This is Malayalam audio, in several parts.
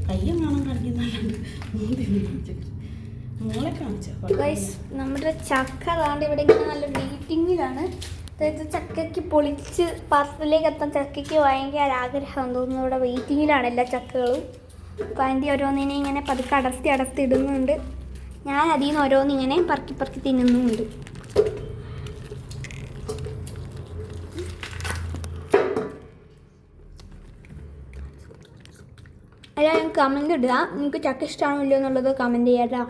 കയ്യും കാണാൻ കളിക്കുന്നുണ്ട്. മോളെ കാണിച്ചോ. നമ്മുടെ ചക്ക അതാണ്ട് ഇവിടെ ഇങ്ങനെ നല്ല വെയിറ്റിങ്ങിലാണ്. അതായത് ചക്കയ്ക്ക് പൊളിച്ച് പാത്രത്തിലേക്ക് എത്താൻ ചക്കയ്ക്ക് ഭയങ്കര ആഗ്രഹം തോന്നുന്നു. ഇവിടെ വെയിറ്റിങ്ങിലാണ് എല്ലാ ചക്കകളും. അപ്പോൾ അതിൻ്റെ ഓരോന്നിനെ ഇങ്ങനെ പതുക്കെ അടർത്തി ഇടുന്നുണ്ട്. ഞാൻ അതിൽ നിന്ന് ഓരോന്നിങ്ങനെ പറക്കി തിന്നുന്നുണ്ട്. എല്ലാവരും കമൻ്റ് ഇടുക, നിങ്ങൾക്ക് ചക്ക ഇഷ്ടമാണോ ഇല്ലയോ എന്നുള്ളത് കമൻറ്റ് ചെയ്യാട്ടോ.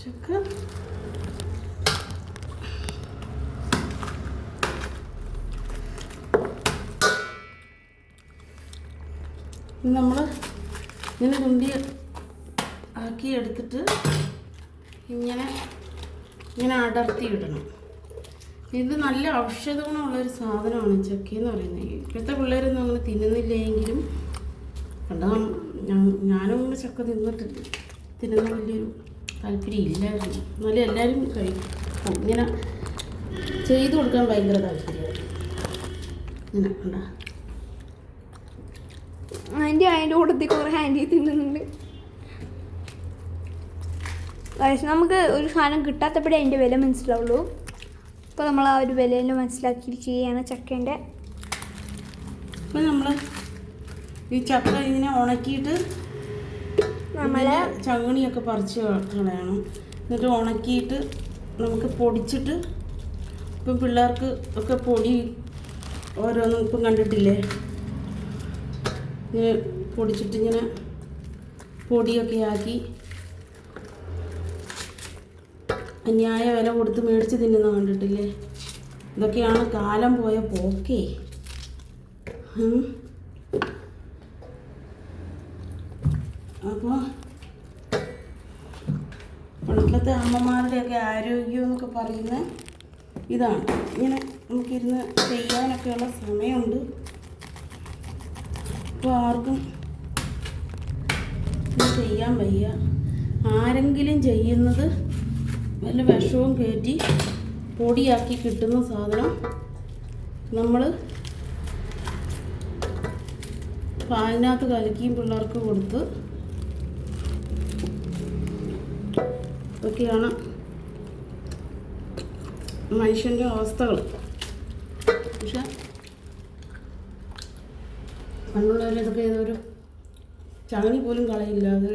ചക്ക നമ്മൾ ഇങ്ങനെ തുണ്ടി ആക്കി എടുത്തിട്ട് ഇങ്ങനെ അടർത്തി ഇടണം. ഇത് നല്ല ഔഷധ ഗുണമുള്ളൊരു സാധനമാണ് ചക്കയെന്ന് പറയുന്നത്. ഇപ്പോഴത്തെ പിള്ളേരൊന്നും അങ്ങനെ തിന്നുന്നില്ലെങ്കിലും കണ്ടാ ഞാനും അങ്ങനെ ചക്ക തിന്നുന്ന വലിയൊരു താല്പര്യം ഇല്ലായിരുന്നു. എന്നാലും എല്ലാവരും കഴിക്കും. ഇങ്ങനെ ചെയ്തു കൊടുക്കാൻ ഭയങ്കര താല്പര്യമാണ്. ഇങ്ങനെ കണ്ടാ അതിൻ്റെ കൂട്ടത്തിൽ കുറേ ആൻറ്റി തിന്നുന്നുണ്ട്. നമുക്ക് ഒരു സാധനം കിട്ടാത്തപ്പോഴേ അതിൻ്റെ വില മനസ്സിലാവുള്ളൂ. അപ്പോൾ നമ്മൾ ആ ഒരു വിലയിൽ മനസ്സിലാക്കി ചെയ്യുകയാണ് ചക്കേൻ്റെ. അപ്പോൾ നമ്മൾ ഈ ചക്ക ഇങ്ങനെ ഉണക്കിയിട്ട് നമ്മൾ ചങ്ങണിയൊക്കെ പറിച്ച് കളയണം. എന്നിട്ട് ഉണക്കിയിട്ട് നമുക്ക് പൊടിച്ചിട്ട് ഇപ്പം പിള്ളേർക്ക് ഒക്കെ പൊടി ഓരോന്നും ഇപ്പം കണ്ടിട്ടില്ലേ, ഇങ്ങനെ പൊടിച്ചിട്ട് ഇങ്ങനെ പൊടിയൊക്കെ ആക്കി അന്യായ വില കൊടുത്ത് മേടിച്ച് തിന്നുന്ന കണ്ടിട്ടില്ലേ. ഇതൊക്കെയാണ് കാലം പോയ പോക്കേ. അപ്പോൾ പണ്ടത്തെ അമ്മമാരുടെയൊക്കെ ആരോഗ്യം എന്നൊക്കെ പറയുന്ന ഇതാണ്. ഇങ്ങനെ നമുക്കിരുന്ന് ചെയ്യാനൊക്കെയുള്ള സമയമുണ്ട്. ഇപ്പോൾ ആർക്കും ചെയ്യാൻ വയ്യ. ആരെങ്കിലും ചെയ്യുന്നത് വല്ല വിഷവും കയറ്റി പൊടിയാക്കി കിട്ടുന്ന സാധനം നമ്മൾ പാലിനകത്ത് കലക്കിയും പിള്ളേർക്ക് കൊടുത്ത് ഇതൊക്കെയാണ് മനുഷ്യൻ്റെ അവസ്ഥകൾ. പക്ഷെ പണ്ടുള്ളവരിതൊക്കെ ഏതൊരു ചങ്ങനി പോലും കളയില്ല, അവർ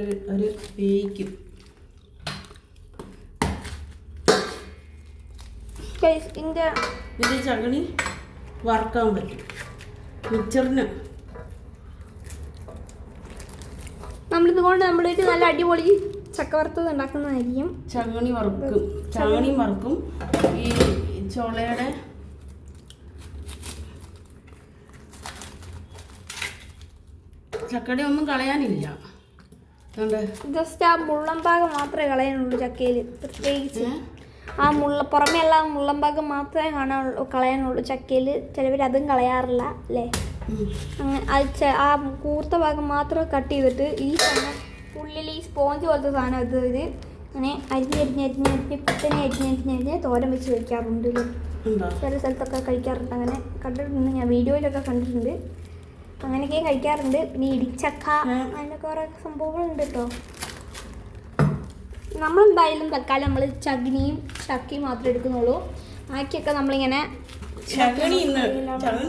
വേവിക്കും. ഇതിൻ്റെ ചകണി വറുക്കാൻ പറ്റും. മിക്സറിന് നമ്മളിതുകൊണ്ട് നമ്മുടെ നല്ല അടിപൊളി ചക്ക വറുത്തത് ഉണ്ടാക്കുന്നതായിരിക്കും. ചങ്ങണി വറുക്കും. ഈ ചോളയുടെ ചക്കട ഒന്നും കളയാനില്ല. ജസ്റ്റ് ആ മുള്ളംഭാഗം മാത്രമേ കളയാനുള്ളൂ ചക്കയിൽ. പ്രത്യേകിച്ച് ആ പുറമേയുള്ള മുള്ളംഭാഗം മാത്രമേ കളയാനുള്ളൂ ചക്കയിൽ. ചിലവർ അതും കളയാറില്ല അല്ലേ. ആ കൂർത്ത ഭാഗം മാത്രം കട്ട് ചെയ്തിട്ട് ഈ സാധനം ഉള്ളിൽ ഈ സ്പോഞ്ച് പോലത്തെ സാധനം എടുത്ത് അങ്ങനെ അരിഞ്ഞ് തോരൻ വെച്ച് കഴിക്കാറുണ്ട്. ചില സ്ഥലത്തൊക്കെ കഴിക്കാറുണ്ട്. അങ്ങനെ കണ്ടിട്ടുണ്ട്, ഞാൻ വീഡിയോയിലൊക്കെ കണ്ടിട്ടുണ്ട്. അങ്ങനെയൊക്കെ കഴിക്കാറുണ്ട്. പിന്നെ ഇടിച്ചക്ക അതിനൊക്കെ കുറേ സംഭവങ്ങളുണ്ട് കേട്ടോ. നമ്മളെന്തായാലും തൽക്കാലം നമ്മൾ ചകിനിയും ചക്കയും മാത്രമേ എടുക്കുന്നുള്ളൂ. ബാക്കിയൊക്കെ നമ്മളിങ്ങനെ ചകണി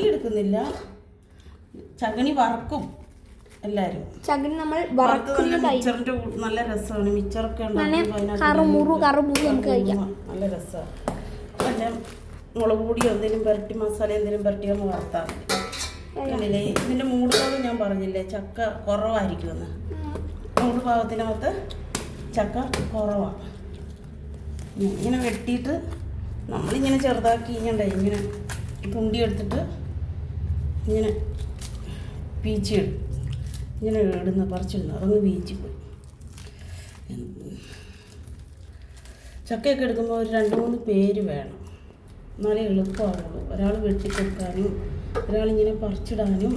എടുക്കുന്നില്ല, ചകണി വറക്കും എല്ലാവരും. ചകിനി നമ്മൾ വറക്കുന്നതായി നല്ല രസമാണ്. മിച്ചറൊക്കെ കറുമുറു നമുക്ക് കഴിക്കാം. നല്ല രസമാണ്. പിന്നെ മുളക് പൊടിയോ എന്തെങ്കിലും പുരട്ടി മസാല എന്തെങ്കിലും പുരട്ടിയൊന്ന് വറുത്താൽ മതി. ഇതിൻ്റെ മൂട് ഭാഗം ഞാൻ പറഞ്ഞില്ലേ ചക്ക കുറവായിരിക്കുമെന്ന്. മൂട് ഭാഗത്തിനകത്ത് ചക്ക കുറവാണ്. ഇങ്ങനെ വെട്ടിയിട്ട് നമ്മളിങ്ങനെ ചെറുതാക്കി ഇങ്ങനെ തുണ്ടി എടുത്തിട്ട് ഇങ്ങനെ പീച്ചിടും. ഇങ്ങനെ പറിച്ചിടുന്നു. അതങ്ങ് പീച്ചി പോയി. ചക്കയൊക്കെ എടുക്കുമ്പോൾ ഒരു 2-3 പേര് വേണം, എന്നാലേ എളുപ്പമാവുള്ളൂ. ഒരാൾ വെട്ടിക്കൊടുക്കാനും ഒരാളിങ്ങനെ പറിച്ചിടാനും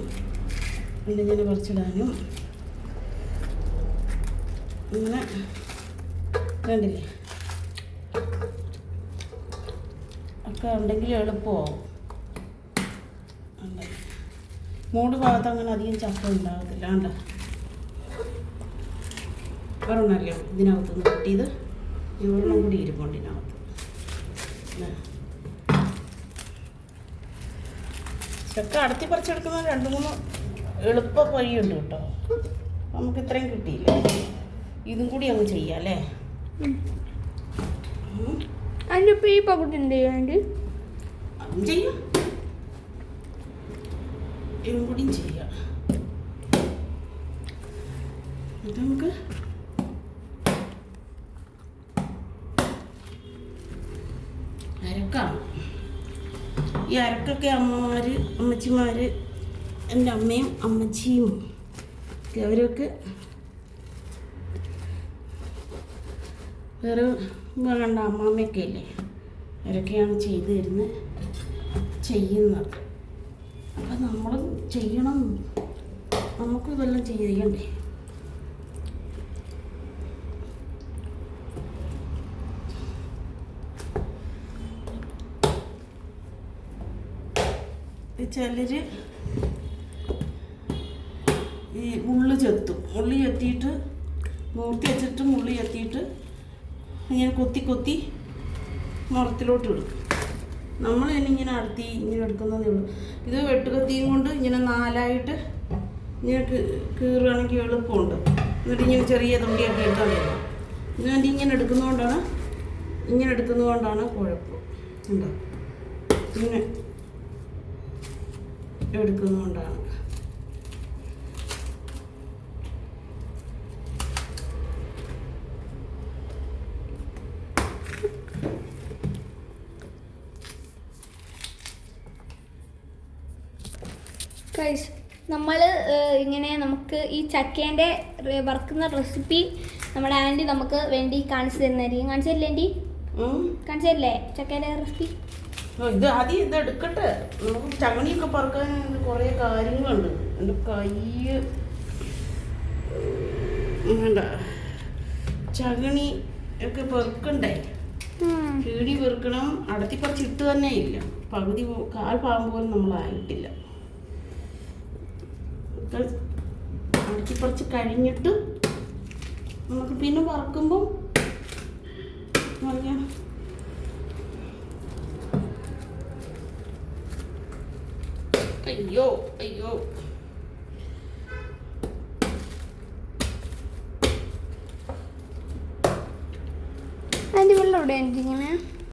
ഇങ്ങനെ പറിച്ചിടാനും. ഇങ്ങനെ കണ്ടില്ലേ ഒക്കെ ഉണ്ടെങ്കിൽ എളുപ്പമാവും. മൂട് ഭാഗത്ത് അങ്ങനെ അധികം ചക്ക ഉണ്ടാകത്തില്ല. കണ്ട ഒരെണ്ണമല്ലോ ഇതിനകത്തുനിന്ന് കിട്ടിയത്, ഒരെണ്ണം കൂടി ഇരിപ്പുണ്ട് ഇതിനകത്ത്. ചക്ക അടത്തി പറിച്ചെടുക്കുന്ന 2-3 എളുപ്പ വഴിയുണ്ട് കേട്ടോ. നമുക്ക് ഇത്രയും കിട്ടിയില്ല, ഇതും കൂടി അങ്ങ് ചെയ്യാം അല്ലേ? അതിൻ്റെ ഇപ്പം ഈ പകുതി ഉണ്ട് അതിൻ്റെ അതും ചെയ്യാം, ഇതും കൂടിയും ചെയ്യാം. ഇത് നമുക്ക് അരക്കാം. ഈ അരക്കൊക്കെ അമ്മമാർ, അമ്മച്ചിമാർ, എൻ്റെ അമ്മയും അമ്മച്ചിയും ഒക്കെ അവരൊക്കെ വേറെ കണ്ട അമ്മാമ്മയൊക്കെ ഇല്ലേ, അവരൊക്കെയാണ് ചെയ്തു ചെയ്യുന്നത്. അപ്പം നമ്മൾ ചെയ്യണം, നമുക്ക് ഇതെല്ലാം ചെയ്യണ്ടേ. ചിലർ ഈ ഉള്ളി ചെത്തും, ഉള്ളി ചെത്തിയിട്ട് മൂർത്തി വെച്ചിട്ട് ഉള്ളി ചെത്തിയിട്ട് ഇങ്ങനെ കൊത്തി മുറത്തിലോട്ട് എടുക്കും. നമ്മൾ ഇങ്ങനെ അടുത്തി ഇങ്ങനെ എടുക്കുന്നതേ ഉള്ളൂ. ഇത് വെട്ടുകത്തിയും കൊണ്ട് ഇങ്ങനെ 4ആയിട്ട് ഇങ്ങനെ കീറുകയാണെങ്കിൽ എളുപ്പമുണ്ട്. എന്നിട്ട് ഇങ്ങനെ ചെറിയ തുണ്ടിയൊക്കെ എടുത്താൽ മതി. എന്നിട്ട് ഇങ്ങനെ എടുക്കുന്നതുകൊണ്ടാണ് കുഴപ്പം. ഉണ്ടോ? ഇങ്ങനെ എടുക്കുന്നതുകൊണ്ടാണ്. നമ്മൾ ഇങ്ങനെ നമുക്ക് ഈ ചക്കേൻ്റെ വറുക്കുന്ന റെസിപ്പി നമ്മുടെ ആൻറ്റി നമുക്ക് വേണ്ടി കാണിച്ചു തരുന്നതായിരിക്കും. കാണിച്ചു തരില്ലേ ആൻറ്റി? കാണിച്ചു തരില്ലേ ചക്കേൻ്റെ റെസിപ്പി? ഇത് ആദ്യം ഇത് എടുക്കട്ടെ. നമുക്ക് ചകണിയൊക്കെ പറക്കാൻ കുറേ കാര്യങ്ങളുണ്ട്. എൻ്റെ കൈ വേണ്ട, ചകണി ഒക്കെ പെറുക്കണ്ടേ, കീടി പെറുക്കണം. അടത്തി പറിച്ച് ഇട്ട് തന്നെ ഇല്ല, പകുതി കാൽ ഭാഗം പോലും നമ്മളായിട്ടില്ല. അടത്തി പറിച്ച് കഴിഞ്ഞിട്ട് നമുക്ക് പിന്നെ വറക്കുമ്പോൾ പറയാം. അയ്യോ അതിൻ്റെ വെള്ളം ഇവിടെ ഇങ്ങനെ